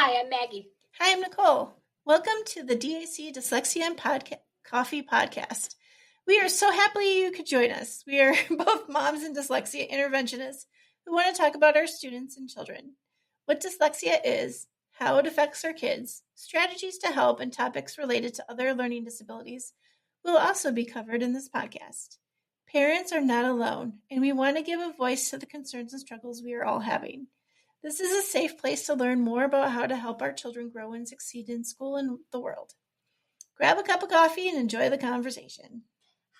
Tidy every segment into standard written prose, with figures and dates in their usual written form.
Hi, I'm Maggie. Hi, I'm Nicole. Welcome to the DAC Dyslexia and Coffee podcast. We are so happy you could join us. We are both moms and dyslexia interventionists who want to talk about our students and children, what dyslexia is, how it affects our kids, strategies to help, and topics related to other learning disabilities will also be covered in this podcast. Parents are not alone, and we want to give a voice to the concerns and struggles we are all having. This is a safe place to learn more about how to help our children grow and succeed in school and the world. Grab a cup of coffee and enjoy the conversation.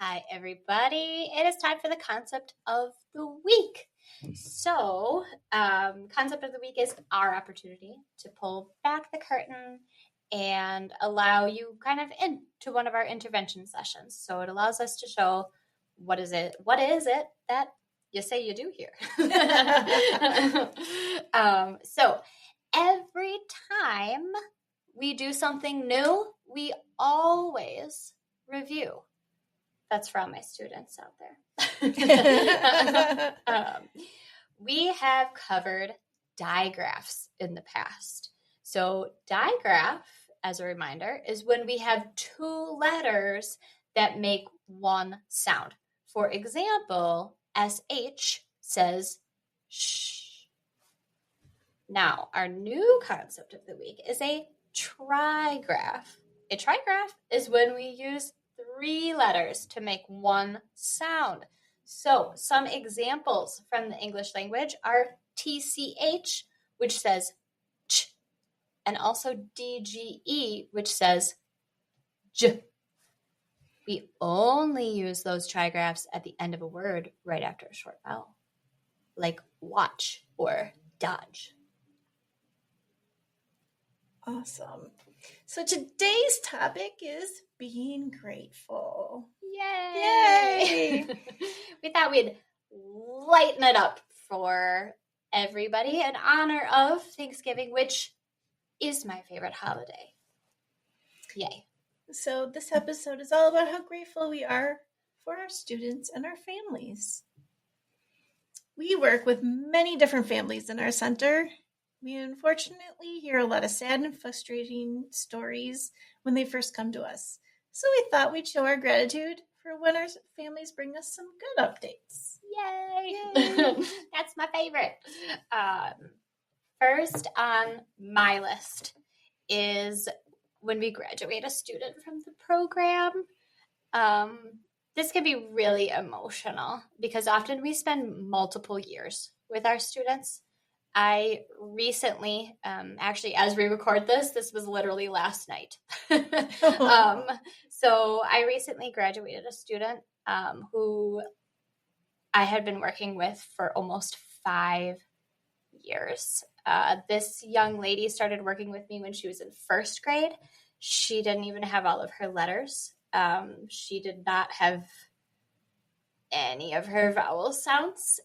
Hi, everybody. It is time for the concept of the week. So, concept of the week is our opportunity to pull back the curtain and allow you kind of into one of our intervention sessions. So it allows us to show what is it that you say you do here. So every time we do something new, we always review. That's for all my students out there. We have covered digraphs in the past. So digraph, as a reminder, is when we have two letters that make one sound. For example, SH says shh. Now, our new concept of the week is a trigraph. A trigraph is when we use three letters to make one sound. So, some examples from the English language are TCH, which says ch, and also DGE, which says j. We only use those trigraphs at the end of a word right after a short vowel, like watch or dodge. Awesome. So today's topic is being grateful. Yay! We thought we'd lighten it up for everybody in honor of Thanksgiving, which is my favorite holiday. Yay. So this episode is all about how grateful we are for our students and our families. We work with many different families in our center. We unfortunately hear a lot of sad and frustrating stories when they first come to us. So we thought we'd show our gratitude for when our families bring us some good updates. Yay! That's my favorite. First on my list is when we graduate a student from the program. This can be really emotional because often we spend multiple years with our students. I recently, actually, as we record this was literally last night. So I recently graduated a student who I had been working with for almost 5 years. This young lady started working with me when she was in first grade. She didn't even have all of her letters. She did not have any of her vowel sounds,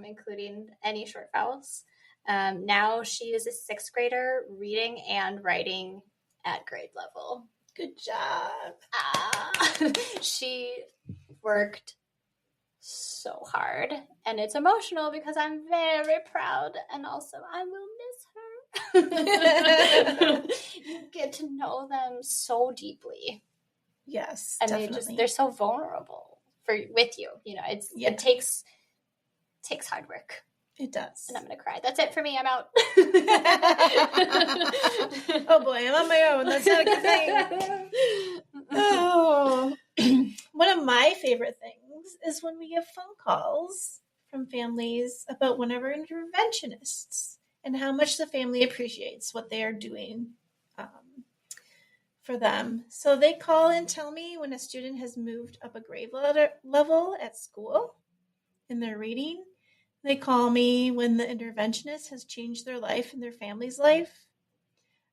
including any short vowels. Now she is a 6th grader reading and writing at grade level. Good job. She worked so hard, and it's emotional because I'm very proud, and also I will miss her. You get to know them so deeply. Yes, and definitely. they're so vulnerable with you. You know, it takes hard work. It does. And I'm going to cry. That's it for me. I'm out. Oh boy, I'm on my own. That's not a good thing. Oh. One of my favorite things is when we get phone calls from families about one of our interventionists and how much the family appreciates what they are doing for them. So they call and tell me when a student has moved up a grade level at school in their reading. They call me when the interventionist has changed their life and their family's life.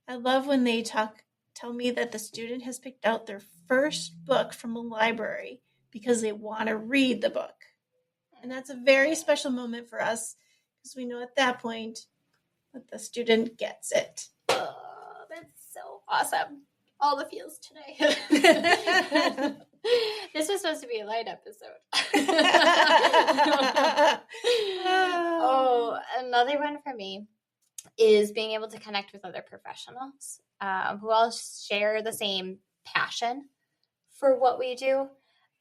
I love when they tell me that the student has picked out their first book from a library because they want to read the book. And that's a very special moment for us because we know at that point that the student gets it. Oh, that's so awesome. All the feels today. This was supposed to be a light episode. Oh, another one for me is being able to connect with other professionals who all share the same passion for what we do.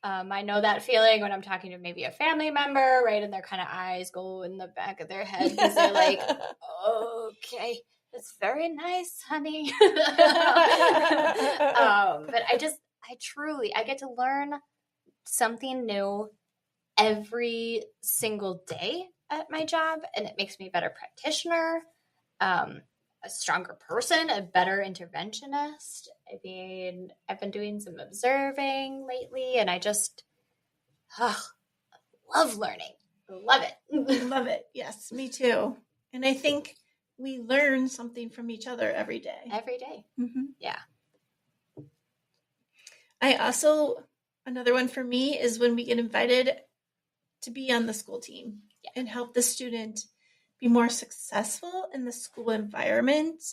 I know that feeling when I'm talking to maybe a family member, right? And their kind of eyes go in the back of their head because they're like, okay, that's very nice, honey. But I get to learn something new every single day at my job, and it makes me a better practitioner, a stronger person, a better interventionist. I mean, I've been doing some observing lately, and I just love learning. Love it. Love it. Yes, me too. And I think we learn something from each other every day. Every day. Mm-hmm. Yeah. Another one for me is when we get invited to be on the school team and help the student be more successful in the school environment.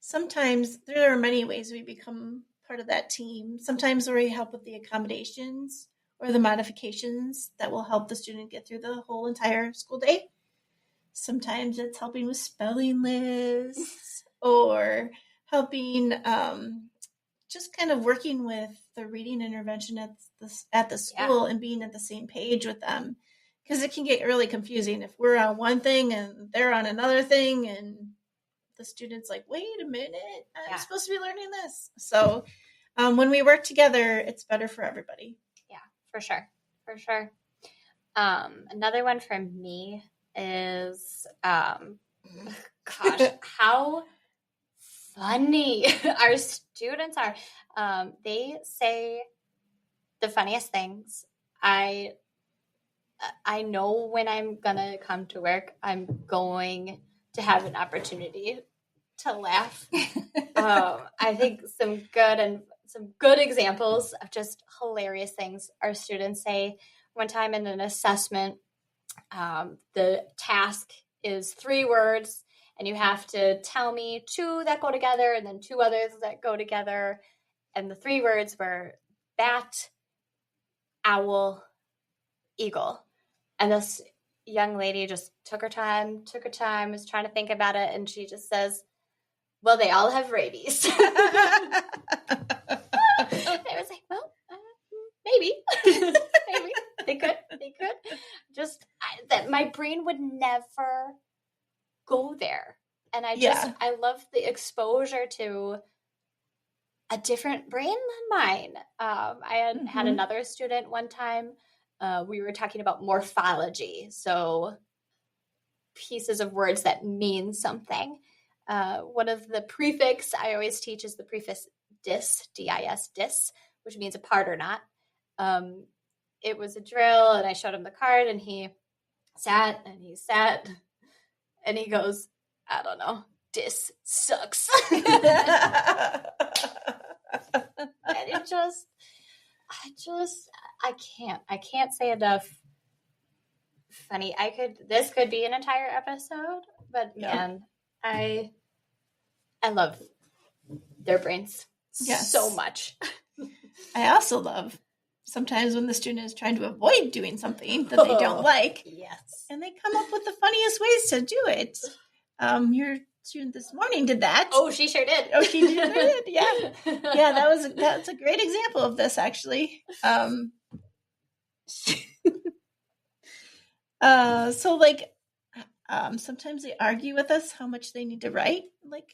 Sometimes there are many ways we become part of that team. Sometimes we help with the accommodations or the modifications that will help the student get through the whole entire school day. Sometimes it's helping with spelling lists or helping just kind of working with the reading intervention at the school and being at the same page with them. Because it can get really confusing if we're on one thing and they're on another thing and the student's like, wait a minute, I'm supposed to be learning this. So when we work together, it's better for everybody. Yeah, for sure. For sure. Another one from me is, how funny our students are. They say the funniest things. I know when I'm gonna come to work, I'm going to have an opportunity to laugh. I think some good examples of just hilarious things our students say. One time in an assessment, the task is 3 words, and you have to tell me 2 that go together and then 2 others that go together. And the 3 words were bat, owl, eagle. And this young lady just took her time, was trying to think about it, and she just says, well, they all have rabies. I was like, well, maybe. Maybe. They could. Just, that my brain would never go there. And I love the exposure to a different brain than mine. I had another student one time. We were talking about morphology, so pieces of words that mean something. One of the prefix I always teach is the prefix dis, D-I-S, dis, which means apart or not. It was a drill, and I showed him the card, and he sat, and he goes, I don't know, dis sucks. And I can't say enough funny. This could be an entire episode, but man, I love their brains so much. I also love sometimes when the student is trying to avoid doing something that they don't like. Yes. And they come up with the funniest ways to do it. Your student this morning did that. Oh, she sure did. Oh, she did. Yeah. Yeah, that's a great example of this, actually. Sometimes they argue with us how much they need to write. Like,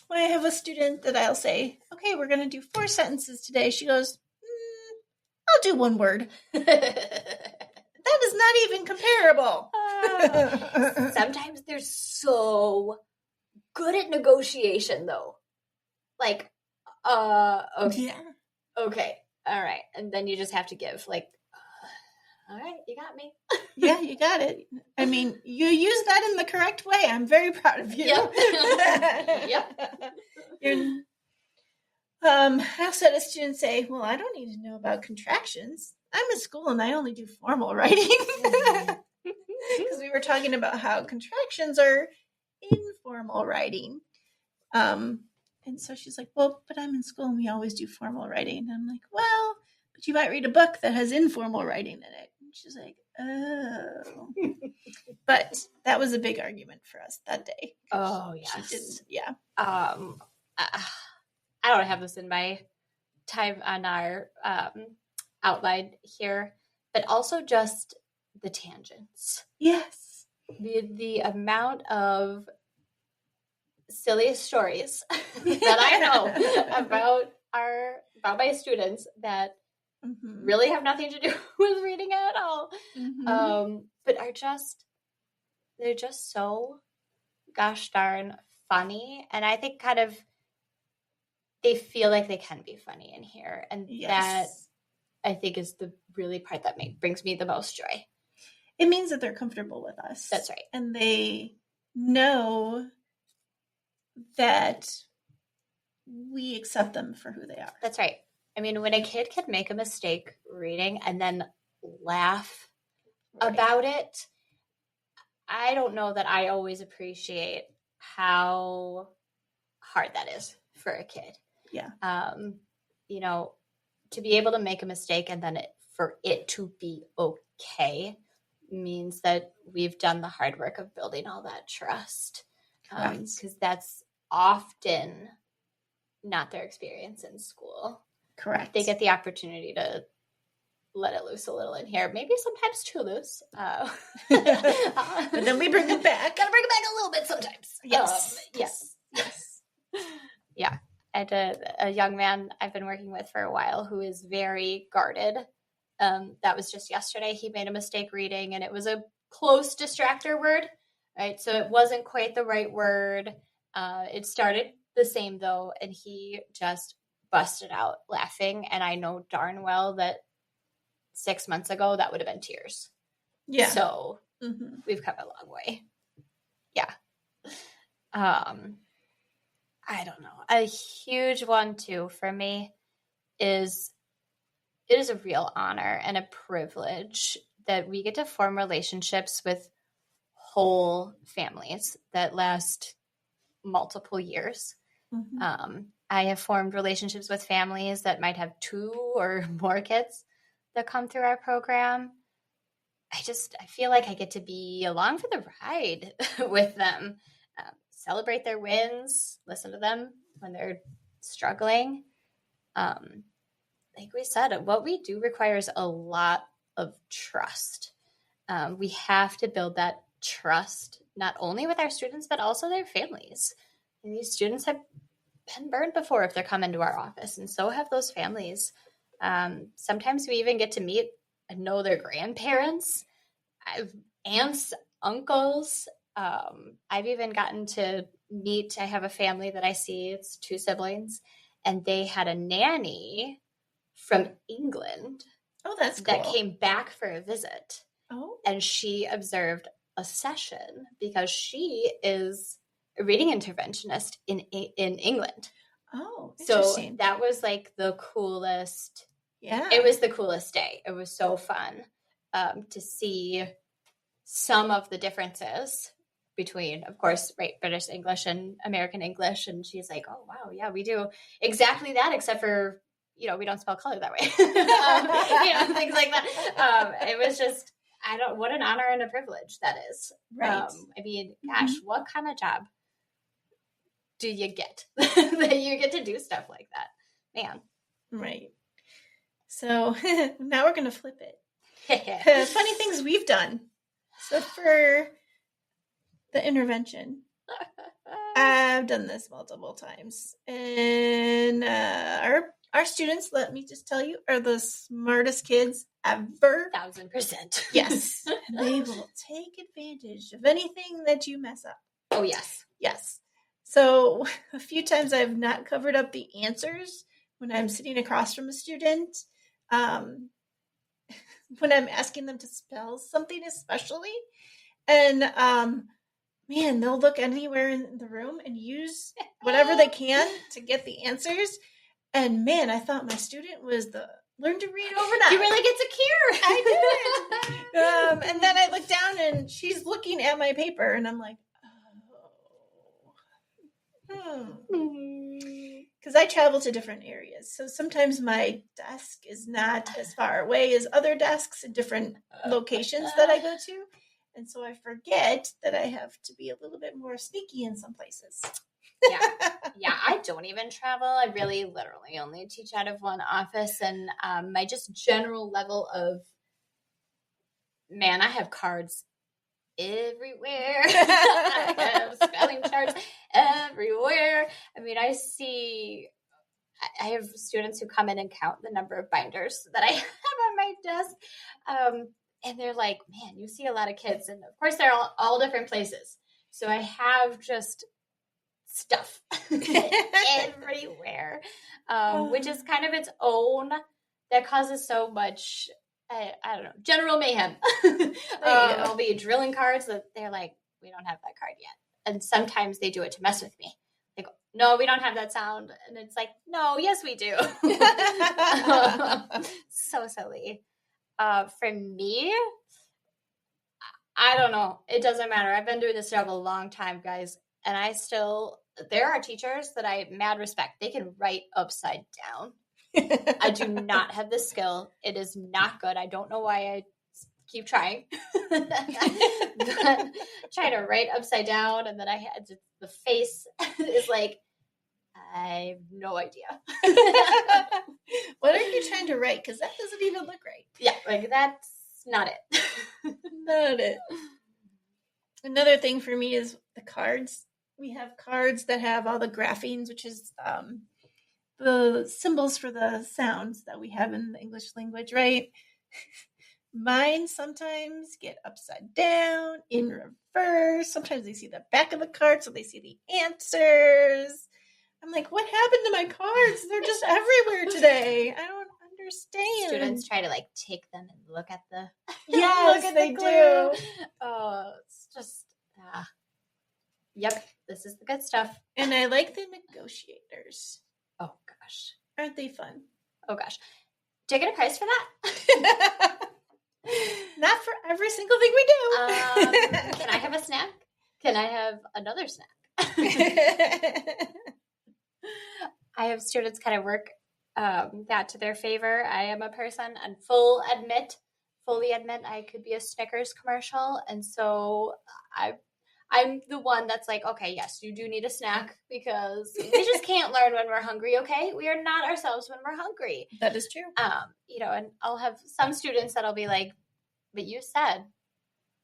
when I have a student that I'll say, okay, we're going to do 4 sentences today. She goes, I'll do 1 word. That is not even comparable. Sometimes they're so good at negotiation, though. Like, okay. Yeah. Okay. All right. And then you just have to give, like, all right, you got me. Yeah, you got it. I mean, you use that in the correct way. I'm very proud of you. Yep. I also had a student say, well, I don't need to know about contractions. I'm in school and I only do formal writing. Because we were talking about how contractions are informal writing. And so she's like, well, but I'm in school and we always do formal writing. And I'm like, well, but you might read a book that has informal writing in it. And She's like, oh. But that was a big argument for us that day. Oh, yes. She didn't, yeah. I don't have this in my time on our outline here, but also just the tangents. Yes. The amount of silly stories that I know about my students that really have nothing to do with reading at all, but they're just so gosh darn funny, and I think kind of they feel like they can be funny in here, and that I think is the really part that brings me the most joy. It means that they're comfortable with us. That's right. And they know that we accept them for who they are. That's right. I mean, when a kid can make a mistake reading and then laugh about it, I don't know that I always appreciate how hard that is for a kid. Yeah. You know, to be able to make a mistake and then for it to be okay means that we've done the hard work of building all that trust. Because that's often not their experience in school. Correct. They get the opportunity to let it loose a little in here. Maybe sometimes too loose. But then we bring it back. Gotta bring it back a little bit sometimes. Yes. Yeah. I had a young man I've been working with for a while who is very guarded. That was just yesterday. He made a mistake reading, and it was a close distractor word, right? So it wasn't quite the right word. It started the same, though, and he just busted out laughing. And I know darn well that 6 months ago, that would have been tears. Yeah. So we've come a long way. Yeah. I don't know. A huge one, too, for me is it is a real honor and a privilege that we get to form relationships with whole families that last multiple years. I have formed relationships with families that might have 2 or more kids that come through our program. I feel like I get to be along for the ride with them, celebrate their wins, listen to them when they're struggling. Like we said, what we do requires a lot of trust. We have to build that trust not only with our students, but also their families. And these students have been burned before if they're coming to our office, and so have those families. Sometimes we even get to meet and know their grandparents. I have aunts, uncles. I've even gotten to meet, I have a family that I see, it's 2 siblings, and they had a nanny from England. Oh, that's cool. That came back for a visit. Oh. And she observed a session because she is a reading interventionist in England. Oh, interesting. So that was like the coolest. Yeah. It was the coolest day. It was so fun to see some of the differences between, of course, right, British English and American English. And she's like, oh, wow, yeah, we do exactly that, except for, we don't spell color that way. Things like that. It was just, what an honor and a privilege that is. Right. I mean, gosh, what kind of job do you get that you get to do stuff like that? Man. Right. So now we're going to flip it. Funny things we've done. So for the intervention, I've done this multiple times. And our students, let me just tell you, are the smartest kids ever. 1,000%. Yes. They will take advantage of anything that you mess up. Oh, yes. Yes. So a few times I've not covered up the answers when I'm sitting across from a student. When I'm asking them to spell something especially. And, man, they'll look anywhere in the room and use whatever they can to get the answers. And, man, I thought my student was the learn to read overnight. You really get secure. I did. And then I look down and she's looking at my paper and I'm like, because because I travel to different areas. So sometimes my desk is not as far away as other desks in different locations that I go to. And so I forget that I have to be a little bit more sneaky in some places. Yeah, I don't even travel. I really literally only teach out of one office. And my just general level of, man, I have cards everywhere. I have spelling charts everywhere. I mean, I have students who come in and count the number of binders that I have on my desk. And they're like, man, you see a lot of kids. And of course, they're all different places. So I have just stuff everywhere, which is kind of its own, that causes so much, I don't know, general mayhem. I'll be drilling cards that they're like, we don't have that card yet. And sometimes they do it to mess with me. They go, no, we don't have that sound. And it's like, no, yes, we do. So silly. For me, I don't know. It doesn't matter. I've been doing this job a long time, guys. And there are teachers that I mad respect. They can write upside down. I do not have the skill. It is not good. I don't know why I keep trying. But try to write upside down, and then I had the face is like, I have no idea. What are you trying to write? Because that doesn't even look right. Yeah, like that's not it. Not it. Another thing for me is the cards. We have cards that have all the graphemes, which is the symbols for the sounds that we have in the English language, right? Mine sometimes get upside down, in reverse. Sometimes they see the back of the card, so they see the answers. I'm like, what happened to my cards? They're just everywhere today. I don't understand. Students try to like take them and look at the yes, look at they the do. Oh, it's just yep, this is the good stuff. And I like the negotiators. Oh gosh, aren't they fun? Oh gosh, do I get a prize for that? Not for every single thing we do. Can I have a snack? Can I have another snack? I have students kind of work that to their favor. I am a person and fully admit I could be a Snickers commercial. And so I'm the one that's like, okay, yes, you do need a snack because we just can't learn when we're hungry, okay? We are not ourselves when we're hungry. That is true. And I'll have some students that'll be like, but you said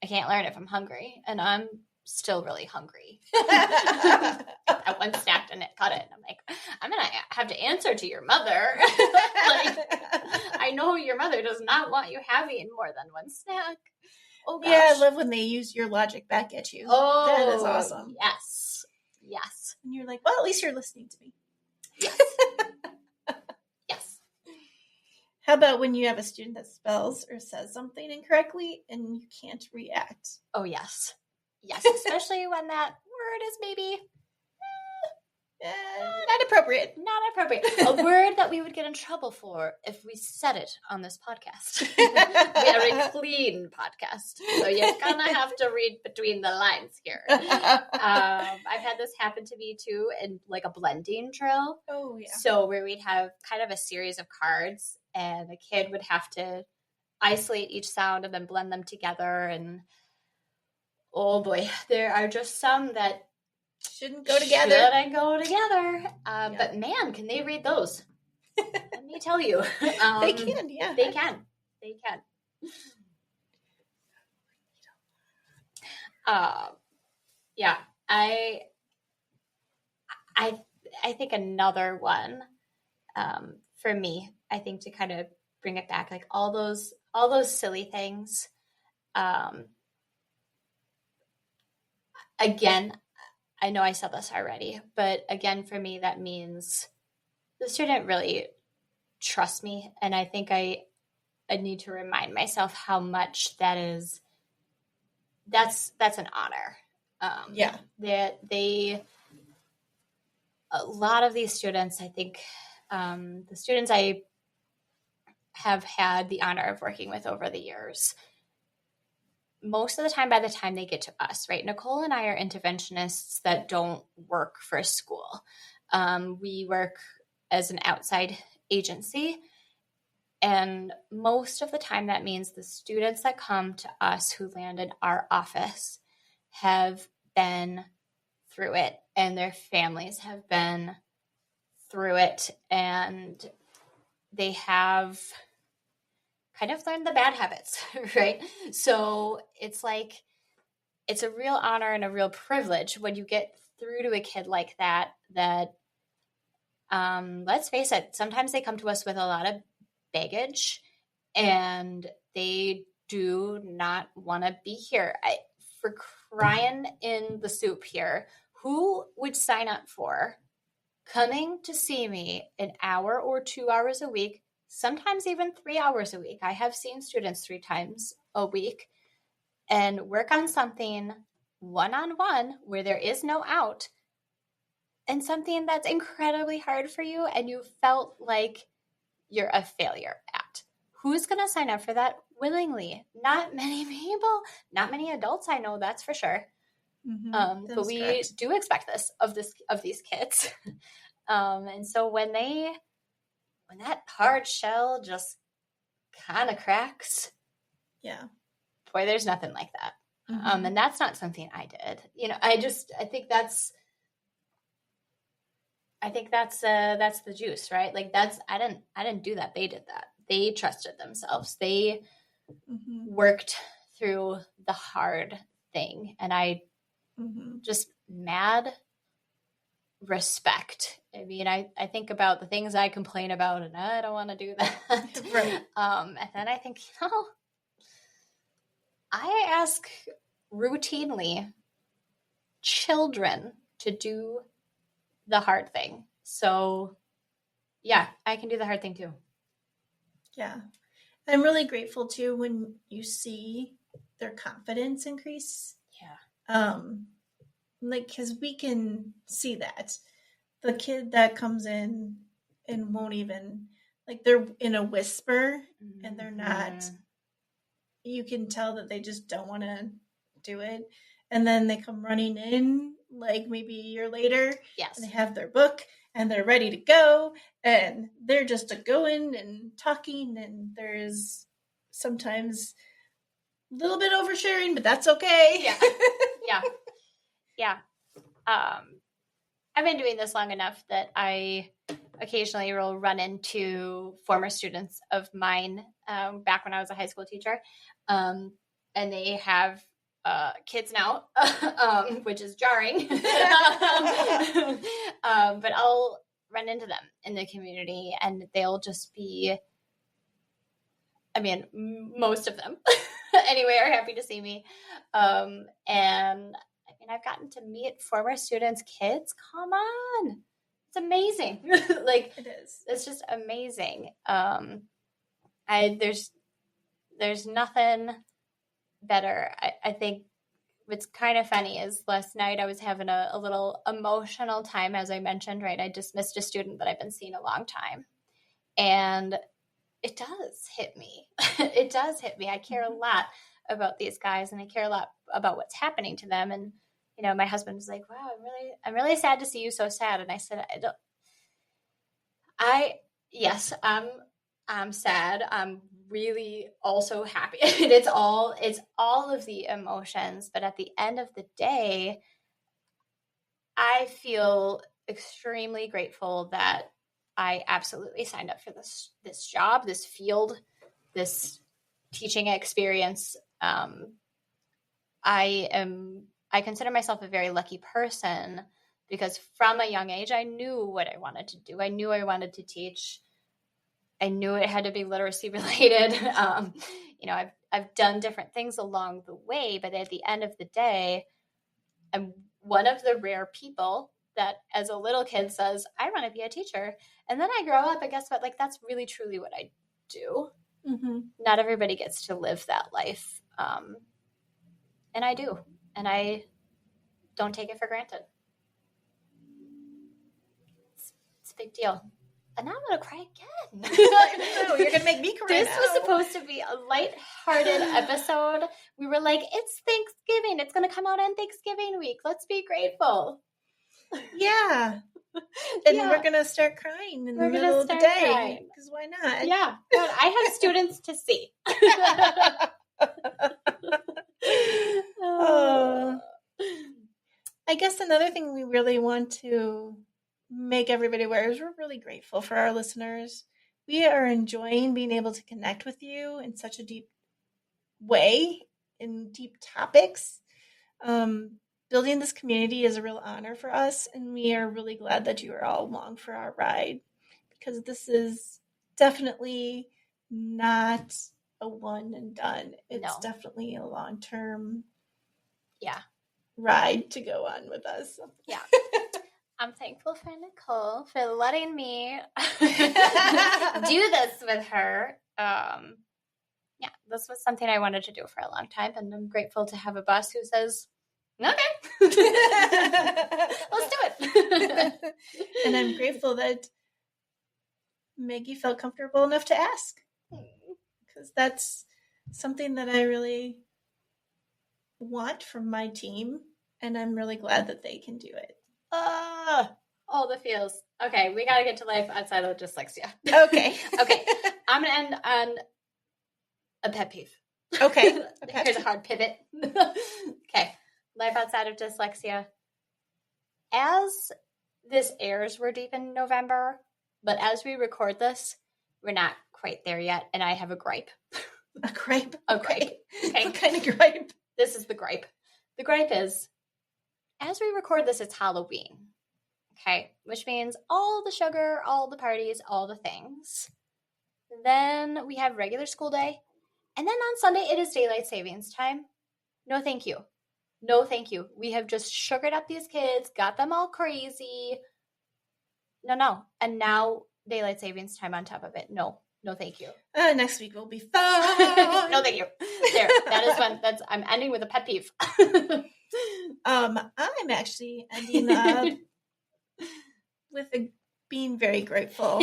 I can't learn if I'm hungry. And I'm still really hungry. That one snack and it cut it. And I'm like, I'm going to have to answer to your mother. Like, I know your mother does not want you having more than one snack. Oh, gosh. Yeah, I love when they use your logic back at you. Oh, that is awesome. Yes. And you're like, well, at least you're listening to me. Yes. Yes. How about when you have a student that spells or says something incorrectly and you can't react? Oh, yes. Yes, especially when that word is maybe not appropriate. Not appropriate. A word that we would get in trouble for if we said it on this podcast. We are a clean podcast, so you're gonna have to read between the lines here. I've had this happen to me too in like a blending drill. Oh yeah. So where we'd have kind of a series of cards, and the kid would have to isolate each sound and then blend them together. And oh boy, there are just some that shouldn't go together. But man, can they read those? Let me tell you. They can, yeah. They can. Yeah. I think another one for me, I think to kind of bring it back, like all those silly things. Again, I know I said this already, but again, for me, that means the student really trusts me. And I think I need to remind myself how much that's an honor. Yeah. That a lot of these students, I think, the students I have had the honor of working with over the years, most of the time, by the time they get to us, right? Nicole and I are interventionists that don't work for a school. We work as an outside agency, and most of the time that means the students that come to us who land in our office have been through it, and their families have been through it, and they have kind of learned the bad habits, right? So it's like, it's a real honor and a real privilege when you get through to a kid like that, let's face it, sometimes they come to us with a lot of baggage and they do not want to be here. For crying in the soup here, who would sign up for coming to see me an hour or 2 hours a week, sometimes even 3 hours a week? I have seen students 3 times a week and work on something one-on-one where there is no out, and something that's incredibly hard for you and you felt like you're a failure at. Who's going to sign up for that willingly? Not many people, not many adults I know, that's for sure. But we correct. Do expect this of these kids. And so when that hard shell just kind of cracks, yeah, boy, there's nothing like that. And that's not something I did. I think that's the juice, right? Like I didn't do that. They did that. They trusted themselves. They worked through the hard thing. And I just mad respect. I mean, I think about the things I complain about and I don't want to do that. Right. And then I think, I ask routinely children to do the hard thing. So yeah, I can do the hard thing too. Yeah. I'm really grateful too when you see their confidence increase. Yeah. Like, cause we can see that the kid that comes in and won't even, like, they're in a whisper and they're not, you can tell that they just don't want to do it. And then they come running in like maybe a year later. Yes. And they have their book and they're ready to go and they're just going and talking, and there's sometimes a little bit oversharing, but that's okay. Yeah. Yeah. I've been doing this long enough that I occasionally will run into former students of mine back when I was a high school teacher. And they have kids now, which is jarring. But I'll run into them in the community and they'll just be, I mean, most of them anyway are happy to see me. And I mean, I've gotten to meet former students' kids. Come on. It's amazing. Like, it is. It's just amazing. There's nothing better. I think what's kind of funny is last night I was having a little emotional time, as I mentioned, right? I dismissed a student that I've been seeing a long time. And it does hit me. It does hit me. I care a lot about these guys and I care a lot about what's happening to them. And, my husband was like, wow, I'm really sad to see you so sad. And I said, yes, I'm sad. I'm really also happy. And it's all of the emotions. But at the end of the day, I feel extremely grateful that I absolutely signed up for this job, this field, this teaching experience. I consider myself a very lucky person because from a young age, I knew what I wanted to do. I knew I wanted to teach. I knew it had to be literacy related. I've done different things along the way, but at the end of the day, I'm one of the rare people that as a little kid says, I want to be a teacher. And then I grow up and guess what? Like, that's really, truly what I do. Not everybody gets to live that life. And I do. And I don't take it for granted. It's a big deal. And now I'm going to cry again. No, you're going to make me cry. This was supposed to be a lighthearted episode. We were like, it's Thanksgiving. It's going to come out on Thanksgiving week. Let's be grateful. Yeah. And we're going to start crying in the middle of the day. Because why not? Yeah. I have students to see. I guess another thing we really want to make everybody aware is we're really grateful for our listeners. We are enjoying being able to connect with you in such a deep way, in deep topics. Building this community is a real honor for us, and we are really glad that you are all along for our ride, because this is definitely not a one and done. It's definitely a long-term ride to go on with us. Yeah. I'm thankful for Nicole for letting me do this with her. This was something I wanted to do for a long time, and I'm grateful to have a boss who says, okay, let's do it. And I'm grateful that Maggie felt comfortable enough to ask, because that's something that I really want from my team, and I'm really glad that they can do it. All the feels. Okay, we got to get to life outside of dyslexia. Okay. Okay, I'm going to end on a pet peeve. Okay. Here's a hard pivot. Okay, life outside of dyslexia. As this airs, we're deep in November, but as we record this, we're not quite there yet, and I have a gripe. A gripe? A gripe. Okay. What kind of gripe? This is the gripe. The gripe is, as we record this, it's Halloween. Okay, which means all the sugar, all the parties, all the things. Then we have regular school day. And then on Sunday, it is daylight savings time. No, thank you. No, thank you. We have just sugared up these kids, got them all crazy. No. And now daylight savings time on top of it. No, thank you. Next week will be fun. No, thank you. There, I'm ending with a pet peeve. I'm actually ending with being very grateful.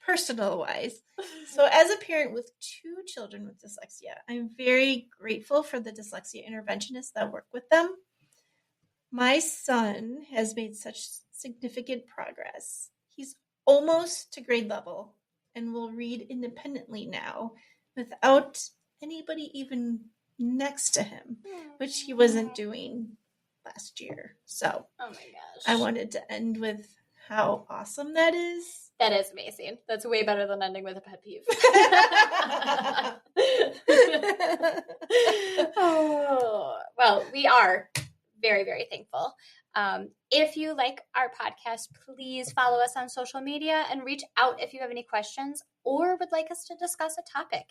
Personal wise. So as a parent with 2 children with dyslexia, I'm very grateful for the dyslexia interventionists that work with them. My son has made such significant progress. He's almost to grade level and will read independently now without anybody even next to him, which he wasn't doing last year. So oh my gosh, I wanted to end with how awesome that is. That is amazing. That's way better than ending with a pet peeve. Well, we are very, very thankful. If you like our podcast, please follow us on social media and reach out if you have any questions or would like us to discuss a topic.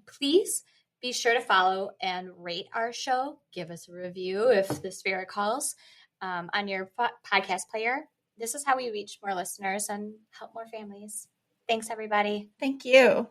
Please be sure to follow and rate our show. Give us a review if the spirit calls on your podcast player. This is how we reach more listeners and help more families. Thanks, everybody. Thank you.